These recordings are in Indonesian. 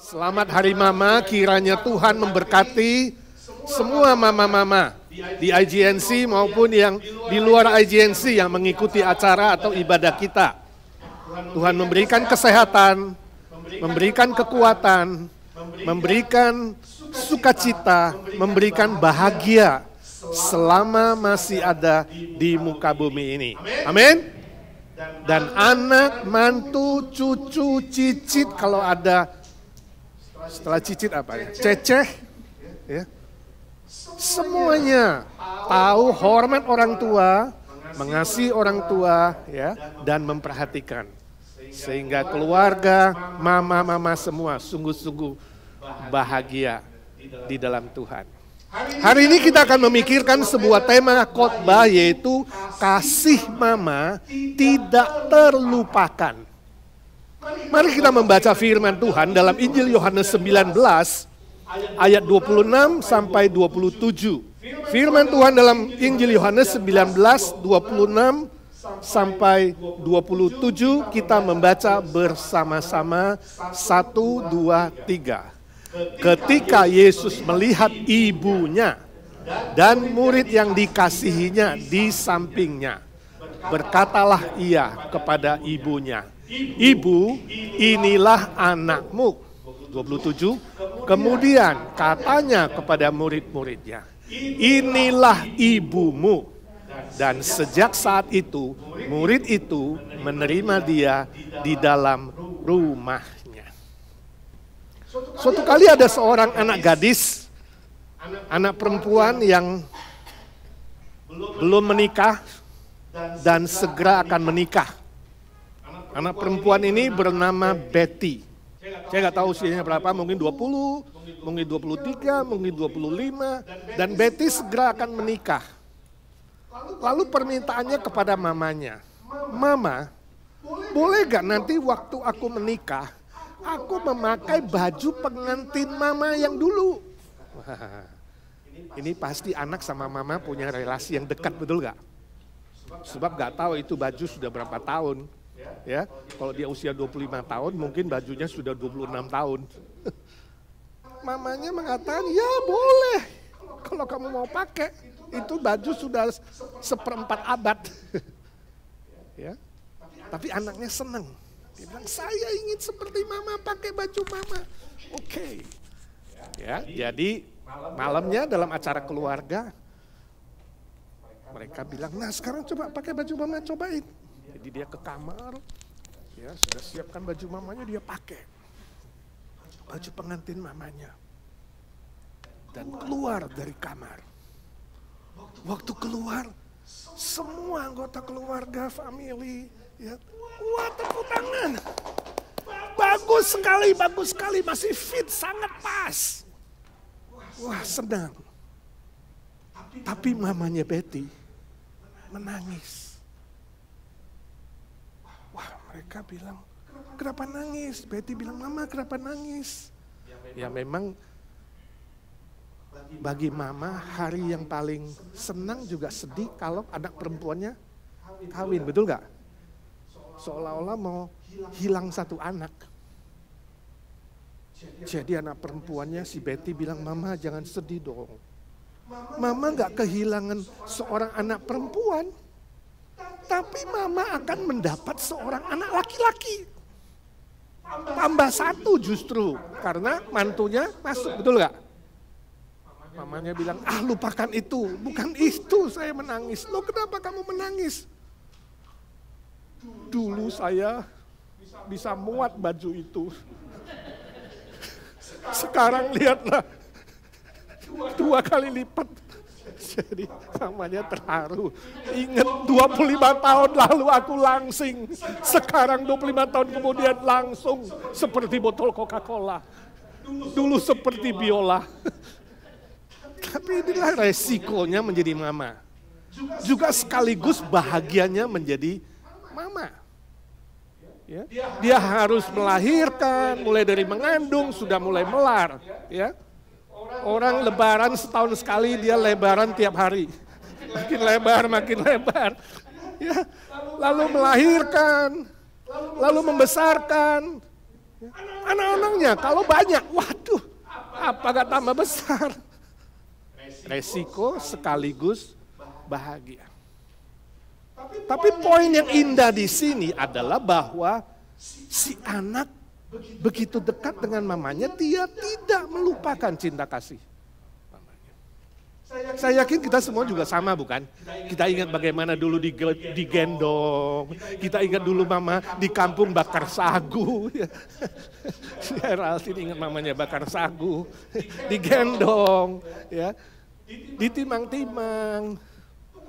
Selamat Hari Mama, kiranya Tuhan memberkati semua mama-mama di IGNC maupun yang di luar IGNC yang mengikuti acara atau ibadah kita. Tuhan memberikan kesehatan, memberikan kekuatan, memberikan sukacita, memberikan bahagia selama masih ada di muka bumi ini. Amin. Dan anak, mantu, cucu, cicit, kalau ada setelah cicit apa ya? Ceceh, ya. Semuanya tahu hormat orang tua, mengasihi orang tua, ya, dan memperhatikan. Sehingga keluarga, mama-mama semua sungguh-sungguh bahagia di dalam Tuhan. Hari ini kita akan memikirkan sebuah tema khotbah, yaitu kasih mama tidak terlupakan. Mari kita membaca firman Tuhan dalam Injil Yohanes 19 ayat 26 sampai 27. Firman Tuhan dalam Injil Yohanes 19 26 sampai 27 kita membaca bersama-sama 1, 2, 3. Ketika Yesus melihat ibunya dan murid yang dikasihinya di sampingnya, berkatalah ia kepada ibunya, "Ibu, inilah anakmu." 27. Kemudian katanya kepada murid-muridnya, "Inilah ibumu." Dan sejak saat itu, murid itu menerima dia di dalam rumahnya. Suatu kali ada seorang anak gadis, anak perempuan yang belum menikah dan segera akan menikah. Anak perempuan ini bernama Betty. Saya nggak tahu usianya berapa, mungkin 20, mungkin 23, mungkin 25. Dan Betty segera akan menikah. Lalu permintaannya kepada mamanya, "Mama, boleh gak nanti waktu aku menikah, aku memakai baju pengantin mama yang dulu?" Wah, ini pasti anak sama mama punya relasi yang dekat, betul gak? Sebab gak tahu itu baju sudah berapa tahun. Ya, kalau dia usia 25 tahun, mungkin bajunya sudah 26 tahun. Mamanya mengatakan, "Ya boleh, kalau kamu mau pakai, itu baju sudah 1/4 abad." Ya, tapi anaknya senang. Dia bilang, "Saya ingin seperti mama, pakai baju mama." Oke. Ya, jadi malamnya dalam acara keluarga, mereka bilang, "Nah sekarang coba pakai baju mama, cobain." Jadi dia ke kamar, ya sudah siapkan baju mamanya, dia pakai baju pengantin mamanya dan keluar dari kamar. Waktu keluar, semua anggota keluarga, family, ya, wah tepuk tangan, bagus sekali, masih fit, sangat pas. Wah senang. Tapi mamanya Betty menangis. Mereka bilang, "Kenapa nangis?" Betty bilang, "Mama kenapa nangis?" Ya memang bagi mama hari yang paling senang juga sedih kalau anak perempuannya kawin, betul gak? Seolah-olah mau hilang satu anak. Jadi anak perempuannya si Betty bilang, "Mama jangan sedih dong. Mama gak kehilangan seorang anak perempuan. Tapi mama akan mendapat seorang anak laki-laki. Tambah satu justru, karena mantunya masuk, betul gak?" Mamanya bilang, "Ah lupakan itu, bukan itu saya menangis." "Loh kenapa kamu menangis?" "Dulu saya bisa muat baju itu. Sekarang lihatlah, 2 kali lipat." Jadi mamanya terharu. "Ingat 25 tahun lalu aku langsing. Sekarang 25 tahun kemudian langsung seperti botol Coca-Cola. Dulu seperti biola." Tapi inilah resikonya menjadi mama. Juga sekaligus bahagianya menjadi mama. Ya, dia harus melahirkan, mulai dari mengandung, sudah mulai melar. Ya. Orang lebaran setahun sekali, dia lebaran tiap hari. Makin lebar. Ya. Lalu melahirkan, lalu membesarkan. Anak-anaknya kalau banyak, waduh, apa gak tambah besar? Resiko sekaligus bahagia. Tapi poin yang indah di sini adalah bahwa si anak begitu dekat dengan mamanya, dia tidak melupakan cinta kasih mamanya. Saya yakin kita semua juga sama, bukan? Kita ingat bagaimana dulu digendong, kita ingat dulu mama di kampung bakar sagu. Si Heraldine ingat mamanya bakar sagu, digendong, ya, ditimang-timang.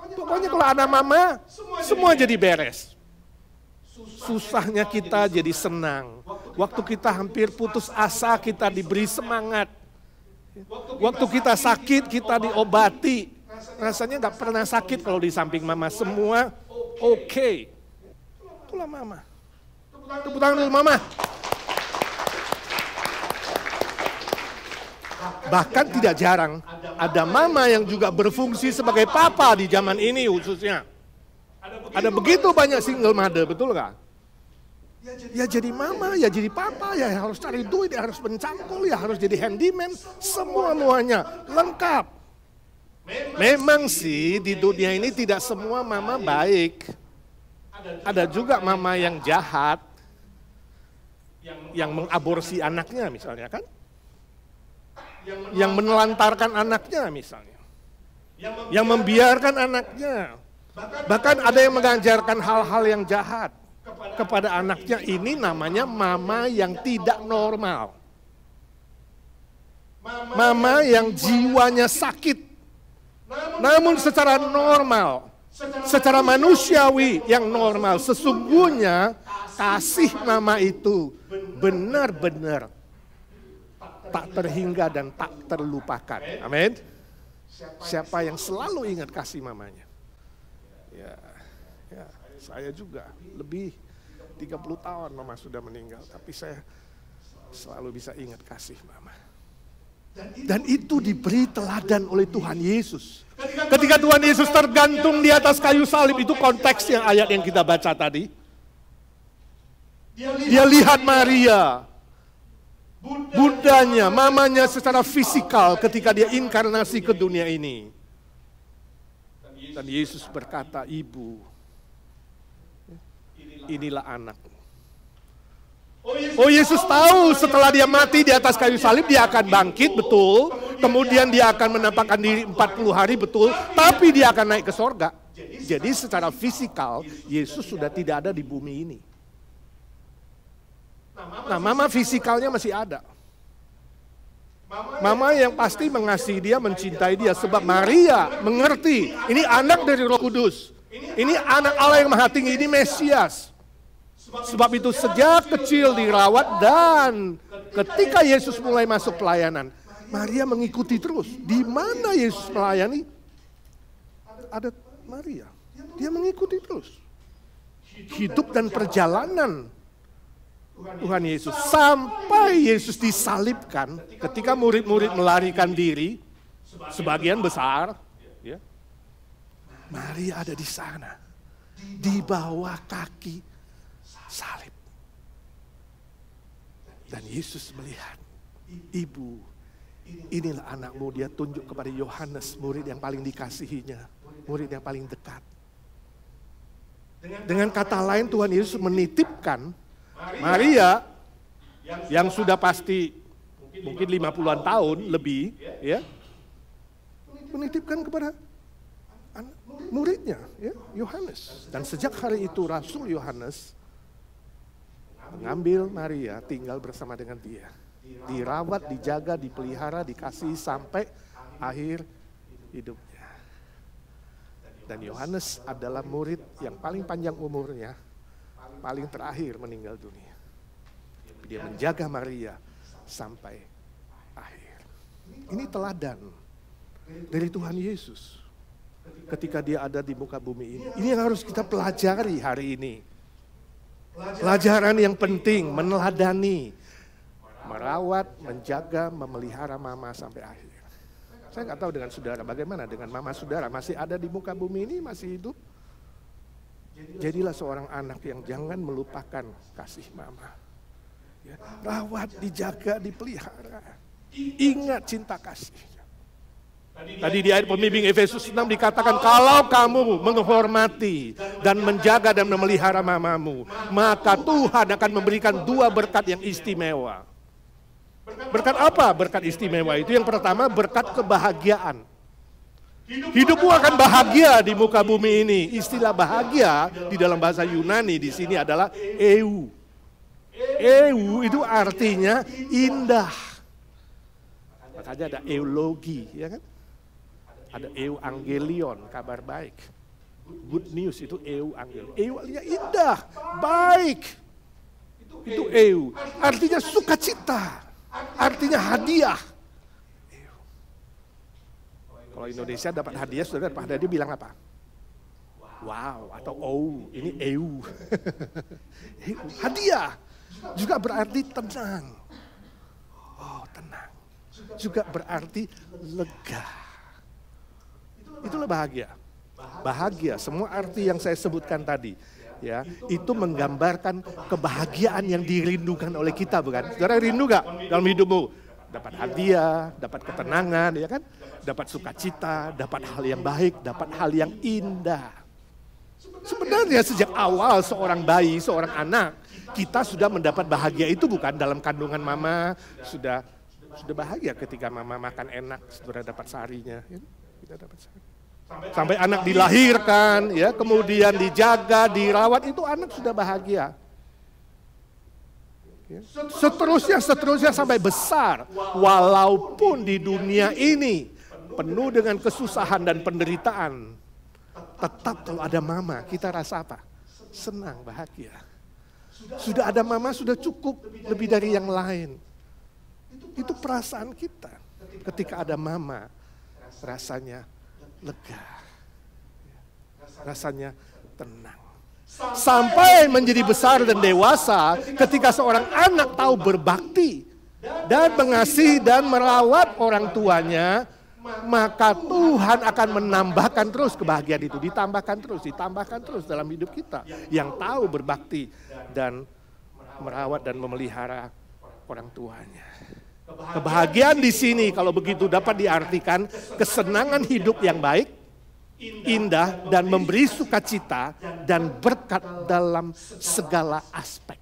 Pokoknya kalau ada mama, semua jadi beres. Susahnya kita jadi senang. Waktu kita hampir putus asa, kita diberi semangat. Waktu kita sakit, kita diobati. Rasanya gak pernah sakit kalau di samping mama. Semua oke. Itulah mama. Tepuk tangan dulu mama. Bahkan tidak jarang ada mama yang juga berfungsi sebagai papa di zaman ini khususnya. Ada begitu banyak single mother, betul nggak? Ya jadi mama, ya jadi papa, ya harus cari duit, ya harus mencangkul, ya harus jadi handyman, semua-muanya lengkap. Memang sih di dunia ini tidak semua mama baik. Ada juga mama yang jahat, yang mengaborsi anaknya misalnya kan. Yang menelantarkan anaknya misalnya. Yang membiarkan anaknya. Bahkan ada yang mengajarkan hal-hal yang jahat kepada anaknya. Ini namanya mama yang tidak normal. Mama yang jiwanya sakit. Namun secara normal, secara manusiawi yang normal, sesungguhnya kasih mama itu benar-benar tak terhingga dan tak terlupakan. Amin. Siapa yang selalu ingat kasih mamanya? Ya, saya juga lebih 30 tahun mama sudah meninggal, tapi saya selalu bisa ingat kasih mama. Dan itu diberi teladan oleh Tuhan Yesus. Ketika Tuhan Yesus tergantung di atas kayu salib, itu konteksnya ayat yang kita baca tadi. Dia lihat Maria, bundanya, mamanya secara fisikal ketika dia inkarnasi ke dunia ini. Dan Yesus berkata, ibu, inilah anakmu. Oh, Yesus tahu setelah dia mati di atas kayu salib, dia akan bangkit, betul. Kemudian dia akan menampakkan diri 40 hari, betul. Tapi dia akan naik ke sorga. Jadi secara fisikal, Yesus sudah tidak ada di bumi ini. Nah, mama fisikalnya masih ada. Mama yang pasti mengasihi dia, mencintai dia. Sebab Maria mengerti, ini anak dari Roh Kudus. Ini anak Allah yang Maha Tinggi, ini Mesias. Sebab itu sejak kecil dirawat dan ketika Yesus mulai masuk pelayanan, Maria mengikuti terus. Di mana Yesus melayani, ada Maria. Dia mengikuti terus. Hidup dan perjalanan Tuhan Yesus sampai Yesus disalibkan. Ketika murid-murid melarikan diri, sebagian besar, ya, Maria ada di sana, di bawah kaki salib. Dan Yesus melihat, ibu, inilah anakmu. Dia tunjuk kepada Yohanes, murid yang paling dikasihinya, murid yang paling dekat. Dengan kata lain, Tuhan Yesus menitipkan Maria yang sudah pasti mungkin 50-an tahun lebih, ya, menitipkan kepada muridnya, ya, Yohanes. Dan sejak hari itu Rasul Yohanes mengambil Maria, tinggal bersama dengan dia. Dirawat, dijaga, dipelihara, dikasihi sampai akhir hidupnya. Dan Yohanes adalah murid yang paling panjang umurnya, paling terakhir meninggal dunia. Dia menjaga Maria sampai akhir. Ini teladan dari Tuhan Yesus ketika dia ada di muka bumi ini. Ini yang harus kita pelajari hari ini. Pelajaran yang penting, meneladani, merawat, menjaga, memelihara mama sampai akhir. Saya nggak tahu dengan saudara, bagaimana dengan mama saudara, masih ada di muka bumi ini, masih hidup? Jadilah seorang anak yang jangan melupakan kasih mama. Ya, rawat, dijaga, dipelihara. Ingat cinta kasih. Tadi di ayat pembimbing Efesus 6 dikatakan, kalau kamu menghormati dan menjaga dan memelihara mamamu, maka Tuhan akan memberikan 2 berkat yang istimewa. Berkat apa berkat istimewa itu? Yang pertama, berkat kebahagiaan. Hidupmu akan bahagia di muka bumi ini. Istilah bahagia di dalam bahasa Yunani di sini adalah eu. Eu itu artinya indah. Makanya ada eulogi, ya kan? Ada euangelion, kabar baik. Good news itu euangelion. Eu artinya indah, baik. Itu eu. Artinya sukacita. Artinya hadiah. Eu. Kalau Indonesia dapat hadiah, saudara dapat hadiah, dia bilang apa? Wow, atau oh, ini eu. Hadiah. Juga berarti tenang. Oh, tenang. Juga berarti lega. Itulah bahagia. Bahagia, semua arti yang saya sebutkan tadi, ya, itu menggambarkan kebahagiaan yang dirindukan oleh kita, bukan? Saudara rindu gak dalam hidupmu? Dapat hadiah, dapat ketenangan, ya kan? Dapat sukacita, dapat hal yang baik, dapat hal yang indah. Sebenarnya sejak awal seorang bayi, seorang anak, kita sudah mendapat bahagia itu, bukan? Dalam kandungan mama sudah bahagia ketika mama makan enak, sudah dapat sarinya, ya? Kita dapat sari. Sampai anak dilahirkan, ya, kemudian dijaga, dirawat, itu anak sudah bahagia. Ya. Seterusnya sampai besar, walaupun di dunia ini penuh dengan kesusahan dan penderitaan, tetap kalau ada mama, kita rasa apa? Senang, bahagia. Sudah ada mama, sudah cukup, lebih dari yang lain. Itu perasaan kita. Ketika ada mama, rasanya lega, rasanya tenang. Sampai menjadi besar dan dewasa, ketika seorang anak tahu berbakti dan mengasihi dan merawat orang tuanya, maka Tuhan akan menambahkan terus kebahagiaan itu, ditambahkan terus dalam hidup kita. Yang tahu berbakti dan merawat dan memelihara orang tuanya. Kebahagiaan di sini kalau begitu dapat diartikan kesenangan hidup yang baik, indah, dan memberi sukacita dan berkat dalam segala aspek.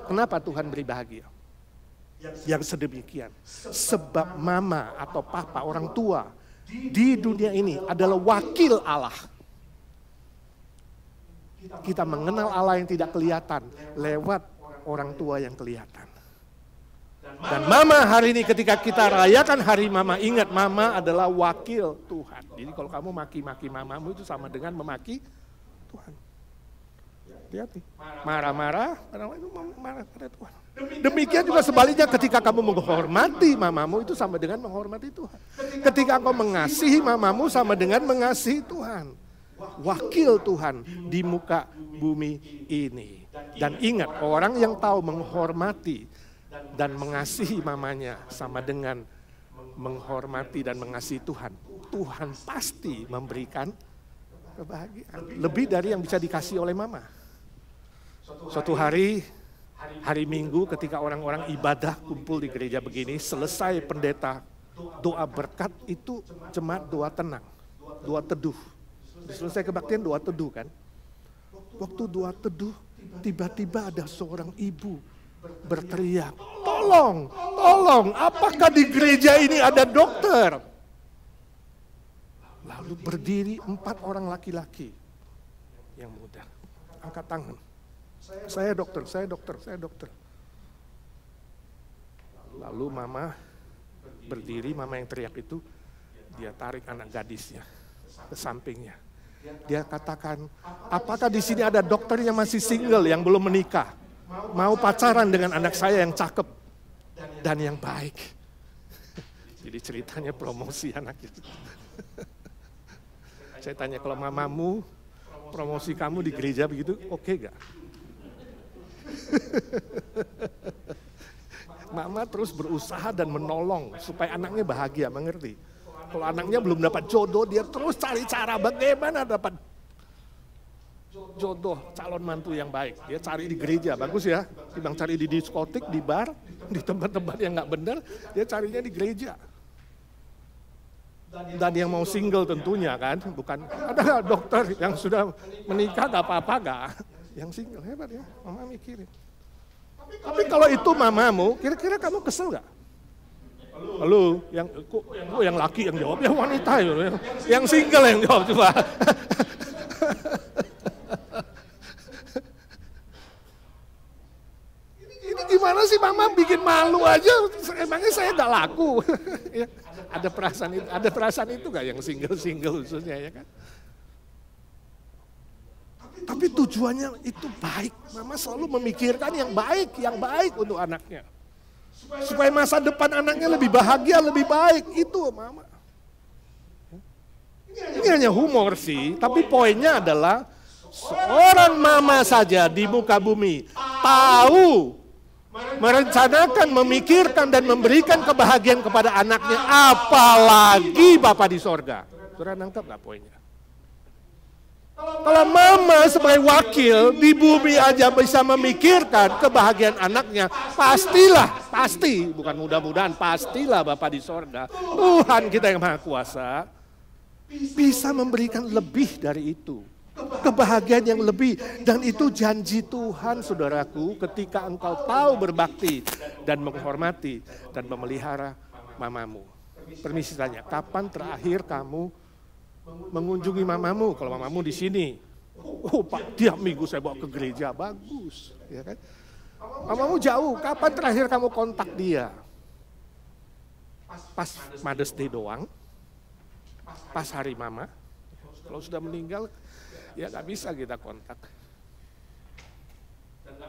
Kenapa Tuhan beri bahagia? Yang sedemikian. Sebab mama atau papa, orang tua di dunia ini adalah wakil Allah. Kita mengenal Allah yang tidak kelihatan lewat orang tua yang kelihatan. Dan mama hari ini ketika kita rayakan hari mama, ingat mama adalah wakil Tuhan. Jadi kalau kamu maki-maki mamamu itu sama dengan memaki Tuhan. Hati-hati. Marah-marah, itu marah pada Tuhan. Demikian juga sebaliknya ketika kamu menghormati mamamu itu sama dengan menghormati Tuhan. Ketika engkau mengasihi mamamu sama dengan mengasihi Tuhan. Wakil Tuhan di muka bumi ini. Dan ingat, orang yang tahu menghormati dan mengasihi mamanya sama dengan menghormati dan mengasihi Tuhan. Tuhan pasti memberikan kebahagiaan. Lebih dari yang bisa dikasih oleh mama. Suatu hari Minggu ketika orang-orang ibadah kumpul di gereja begini, selesai pendeta doa berkat itu jemaat doa tenang, doa teduh. Selesai kebaktian doa teduh kan. Waktu doa teduh tiba-tiba ada seorang ibu berteriak, tolong, apakah di gereja ini ada dokter? Lalu berdiri 4 orang laki-laki yang muda, angkat tangan. Saya dokter. Lalu mama berdiri, mama yang teriak itu, dia tarik anak gadisnya ke sampingnya. Dia katakan, apakah di sini ada dokter yang masih single, yang belum menikah? Mau pacaran dengan anak saya yang cakep dan yang baik. Jadi ceritanya promosi anak itu. Saya tanya, kalau mamamu promosi kamu di gereja begitu, oke gak? Mama terus berusaha dan menolong supaya anaknya bahagia, mengerti? Kalau anaknya belum dapat jodoh, dia terus cari cara bagaimana dapat jodoh calon mantu yang baik. Dia cari di gereja, bagus ya. Timbang cari di diskotik, di bar, di tempat-tempat yang nggak benar, dia carinya di gereja. Dan yang mau single tentunya kan, bukan ada dokter yang sudah menikah gak apa-apa gak. Yang single hebat ya, mama mikirin. Tapi kalau itu mamamu, kira-kira kamu kesel gak? Halo, yang laki yang jawab, yang wanita yang single yang jawab coba. Ini gimana sih mama bikin malu aja, emangnya saya gak laku. Ada perasaan itu gak yang single khususnya ya kan? Tapi tujuannya itu baik. Mama selalu memikirkan yang baik untuk anaknya. Supaya masa depan anaknya lebih bahagia, lebih baik. Itu mama. Ini hanya humor sih, tapi poinnya adalah seorang mama saja di muka bumi tahu, merencanakan, memikirkan dan memberikan kebahagiaan kepada anaknya, apalagi Bapa di sorga. Saudara nangkap gak poinnya? Kalau mama sebagai wakil di bumi aja bisa memikirkan kebahagiaan anaknya, pasti, bukan mudah-mudahan, pastilah Bapa di sorga, Tuhan kita yang Maha Kuasa, bisa memberikan lebih dari itu. Kebahagiaan yang lebih, dan itu janji Tuhan saudaraku ketika engkau tahu berbakti dan menghormati dan memelihara mamamu. Permisi tanya, kapan terakhir kamu mengunjungi mamamu? Kalau mamamu di sini, oh Pak, tiap minggu saya bawa ke gereja, bagus, ya kan? Mamamu jauh, kapan terakhir kamu kontak dia? Pas Mother's Day doang? Pas hari mama? Kalau sudah meninggal, ya nggak bisa kita kontak.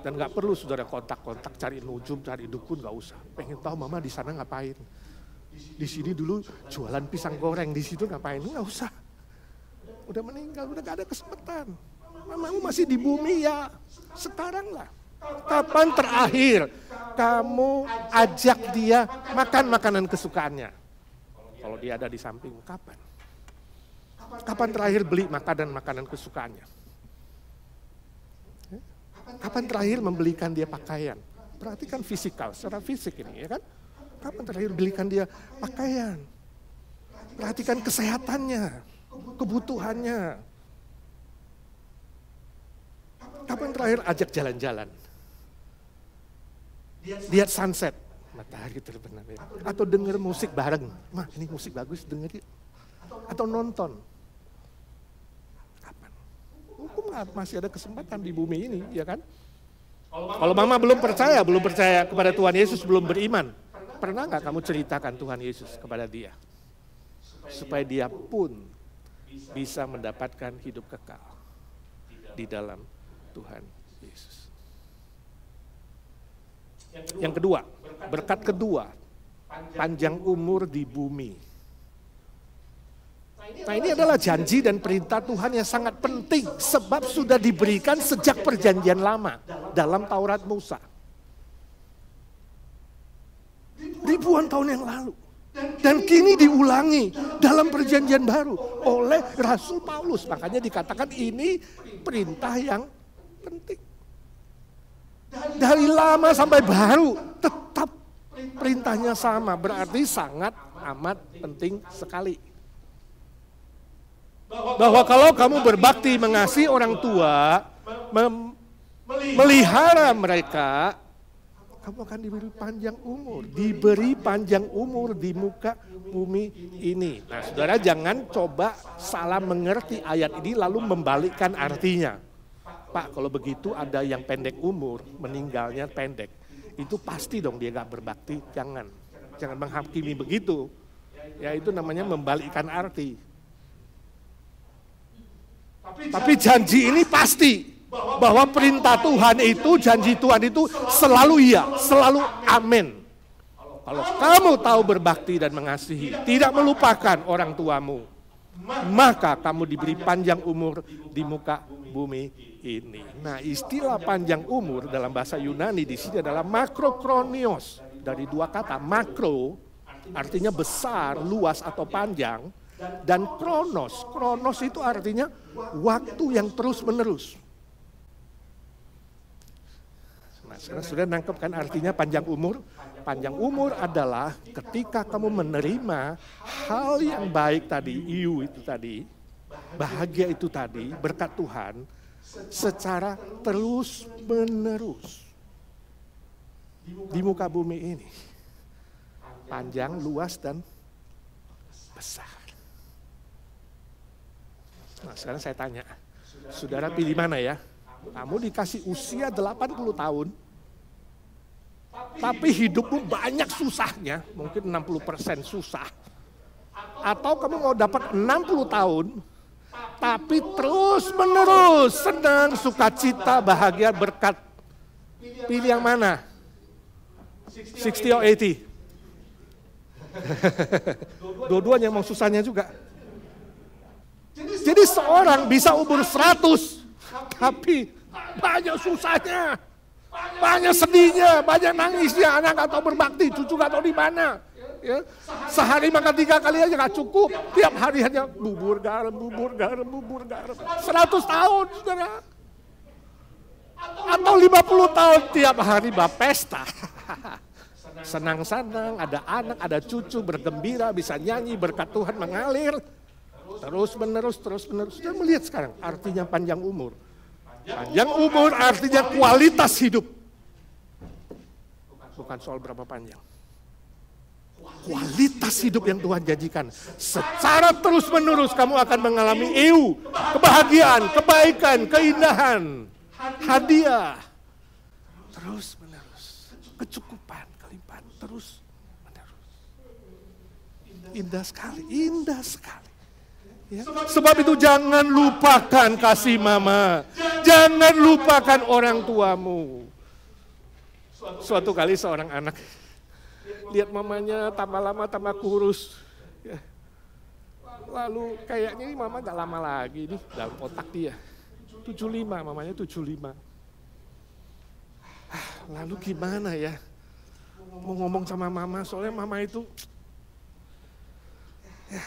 Dan nggak perlu saudara kontak-kontak, cari nujum, cari dukun, nggak usah. Pengen tahu mama di sana ngapain? Di sini dulu jualan pisang goreng, di situ ngapain? Nggak usah. Udah meninggal, udah gak ada kesempatan. Mamamu masih di bumi ya, sekarang lah. Kapan terakhir kamu ajak dia makan makanan kesukaannya? Kalau dia ada di sampingmu, kapan? Kapan terakhir beli makanan kesukaannya? Kapan terakhir membelikan dia pakaian? Perhatikan fisikal, secara fisik ini ya kan? Kapan terakhir belikan dia pakaian? Perhatikan kesehatannya, kebutuhannya. Kapan terakhir ajak jalan-jalan? Lihat sunset, matahari terbenam. Atau denger musik bareng. Mah, ini musik bagus, denger yuk. Atau nonton. Kapan? Hukum masih ada kesempatan di bumi ini, ya kan? Kalau mama belum percaya kepada Tuhan Yesus, belum beriman, pernah nggak kamu ceritakan Tuhan Yesus kepada dia? Supaya dia pun bisa mendapatkan hidup kekal di dalam Tuhan Yesus. Yang kedua, berkat kedua, panjang umur di bumi. Nah, ini adalah janji dan perintah Tuhan yang sangat penting sebab sudah diberikan sejak perjanjian lama dalam Taurat Musa. Ribuan tahun yang lalu. Dan kini diulangi dalam perjanjian baru oleh Rasul Paulus. Makanya dikatakan ini perintah yang penting. Dari lama sampai baru tetap perintahnya sama. Berarti sangat amat penting sekali. Bahwa kalau kamu berbakti mengasihi orang tua, melihara mereka, kamu akan diberi panjang umur di muka bumi ini. Nah, saudara jangan coba salah mengerti ayat ini lalu membalikkan artinya. Pak, kalau begitu ada yang pendek umur, meninggalnya pendek. Itu pasti dong dia gak berbakti. Jangan menghakimi begitu. Ya itu namanya membalikkan arti. Tapi janji ini pasti. Bahwa perintah Tuhan itu, janji Tuhan itu selalu iya, selalu amin. Kalau kamu tahu berbakti dan mengasihi, tidak melupakan orang tuamu, maka kamu diberi panjang umur di muka bumi ini. Nah, istilah panjang umur dalam bahasa Yunani di sini adalah makrokronios. Dari dua kata, makro artinya besar, luas atau panjang, dan kronos. Kronos itu artinya waktu yang terus-menerus. Sekarang sudah nangkep kan artinya panjang umur? Panjang umur adalah ketika kamu menerima hal yang baik tadi, iu itu tadi, bahagia itu tadi, berkat Tuhan, secara terus menerus di muka bumi ini. Panjang, luas, dan besar. Nah sekarang saya tanya, saudara pilih mana ya? Kamu dikasih usia 80 tahun, tapi hidupmu banyak susahnya, mungkin 60% susah. Atau kamu mau dapat 60 tahun, tapi terus menerus senang, sukacita, bahagia, berkat. Pilih yang mana? 60 or 80? Dua-duanya mau susahnya juga. Jadi seorang bisa umur 100, tapi banyak susahnya, banyak sedihnya, banyak nangisnya, anak gak tahu berbakti, cucu gak tahu di mana. Ya. Sehari makan 3 kali aja gak cukup, tiap hari hanya bubur garam, bubur garam, bubur garam. 100 tahun, saudara. Atau 50 tahun tiap hari pesta. Senang-senang, ada anak, ada cucu, bergembira, bisa nyanyi, berkat Tuhan mengalir. Terus menerus. Sudah melihat sekarang artinya panjang umur. Panjang umur artinya kualitas hidup. Bukan soal berapa panjang. Kualitas hidup yang Tuhan janjikan. Secara terus menerus kamu akan mengalami kebahagiaan, kebaikan, keindahan, hadiah. Terus menerus. Kecukupan, kelimpahan, terus menerus. Indah sekali, indah sekali. Ya. Sebab itu jangan lupakan kasih mama. Jangan lupakan orang tuamu. Suatu kali seorang anak lihat mamanya tambah lama tambah kurus. Ya. Lalu kayaknya ini mama gak lama lagi nih dalam otak dia. 75, mamanya 75. Lalu gimana ya? Mau ngomong sama mama, soalnya mama itu ya,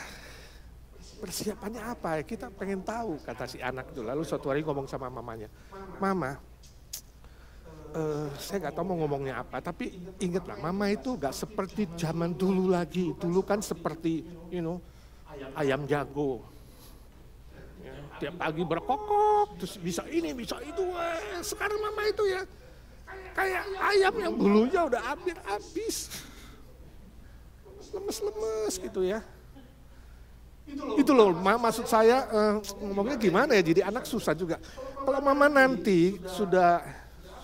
persiapannya apa ya? Kita pengen tahu, kata si anak itu. Lalu suatu hari ngomong sama mamanya, Mama, saya nggak tahu mau ngomongnya apa, tapi ingatlah, mama itu nggak seperti zaman dulu lagi. Dulu kan seperti, ayam jago. Ya, tiap pagi berkokok, terus bisa ini, bisa itu. Sekarang mama itu ya, kayak ayam yang bulunya udah hampir habis. Lemes-lemes gitu ya. Itu loh, maksud saya ngomongnya gimana ya, jadi anak susah juga. Kalau mama nanti sudah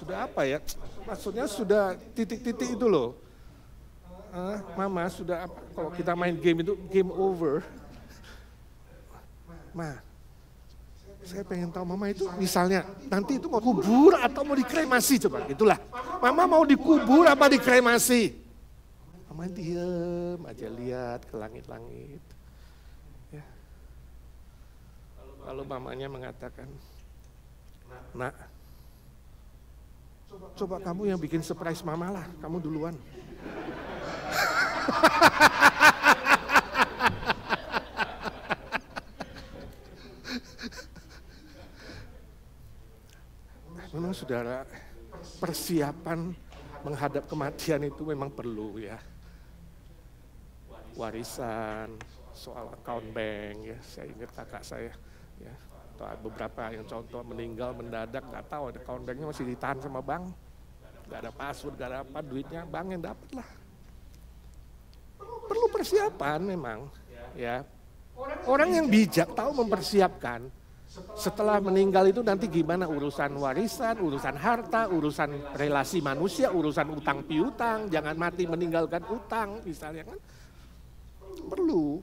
apa ya, maksudnya sudah titik-titik itu loh. Mama sudah, kalau kita main game itu game over. Saya pengen tahu mama itu misalnya nanti itu mau kubur atau mau dikremasi, coba itulah. Mama mau dikubur apa dikremasi? Mama diem aja lihat ke langit-langit. Ya. Lalu mamanya mengatakan, Nak, coba kamu yang bikin surprise mama lah, kamu duluan. Memang saudara, persiapan menghadap kematian itu memang perlu ya. Warisan, soal account bank ya, saya ingat kakak saya ya. Atau beberapa yang contoh meninggal mendadak, nggak tahu account banknya masih ditahan sama bank. Nggak ada password, nggak ada apa, duitnya bank yang dapat lah. Perlu persiapan memang ya. Orang yang bijak tahu mempersiapkan. Setelah meninggal itu nanti gimana urusan warisan, urusan harta, urusan relasi manusia, urusan utang piutang, jangan mati meninggalkan utang misalnya kan. Perlu.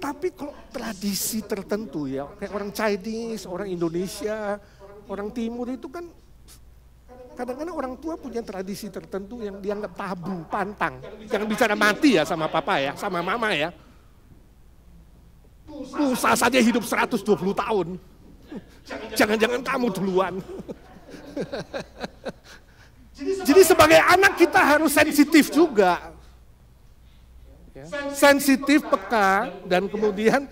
Tapi kalau tradisi tertentu ya, kayak orang Chinese, orang Indonesia, orang Timur itu kan kadang-kadang orang tua punya tradisi tertentu yang dianggap tabu, pantang. Jangan bicara mati ya sama papa ya, sama mama ya. Musa saja hidup 120 tahun. Jangan-jangan kamu duluan. Jadi sebagai anak kita harus sensitif juga. Ya. Sensitif, peka, dan kemudian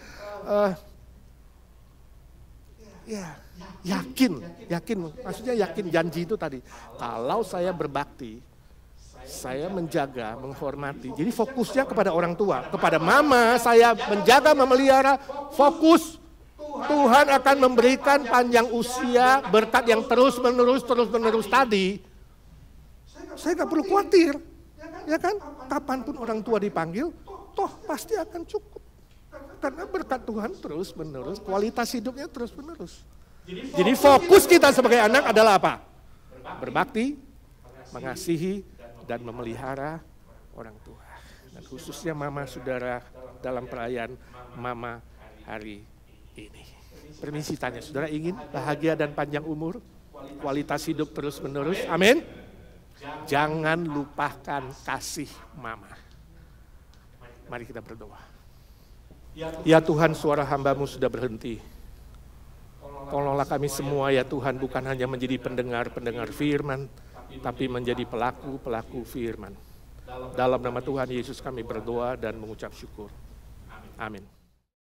Yakin, maksudnya yakin janji itu tadi. Kalau saya berbakti, saya menjaga, menghormati. Jadi fokusnya kepada orang tua, kepada mama, saya menjaga, memelihara, fokus. Tuhan akan memberikan panjang usia, berkat yang terus-menerus tadi. Saya nggak perlu khawatir, ya kan? Kapanpun orang tua dipanggil, toh pasti akan cukup. Karena berkat Tuhan terus-menerus, kualitas hidupnya terus-menerus. Jadi fokus kita sebagai anak adalah apa? Berbakti, mengasihi, dan memelihara orang tua. Dan khususnya mama saudara dalam perayaan mama hari ini. Permisi tanya, saudara ingin bahagia dan panjang umur? Kualitas hidup terus-menerus? Amin. Jangan lupakan kasih mama. Mari kita berdoa. Ya Tuhan, suara hamba-Mu sudah berhenti. Tolonglah kami semua ya Tuhan, bukan hanya menjadi pendengar-pendengar firman, tapi menjadi pelaku-pelaku firman. Dalam nama Tuhan Yesus kami berdoa dan mengucap syukur. Amin.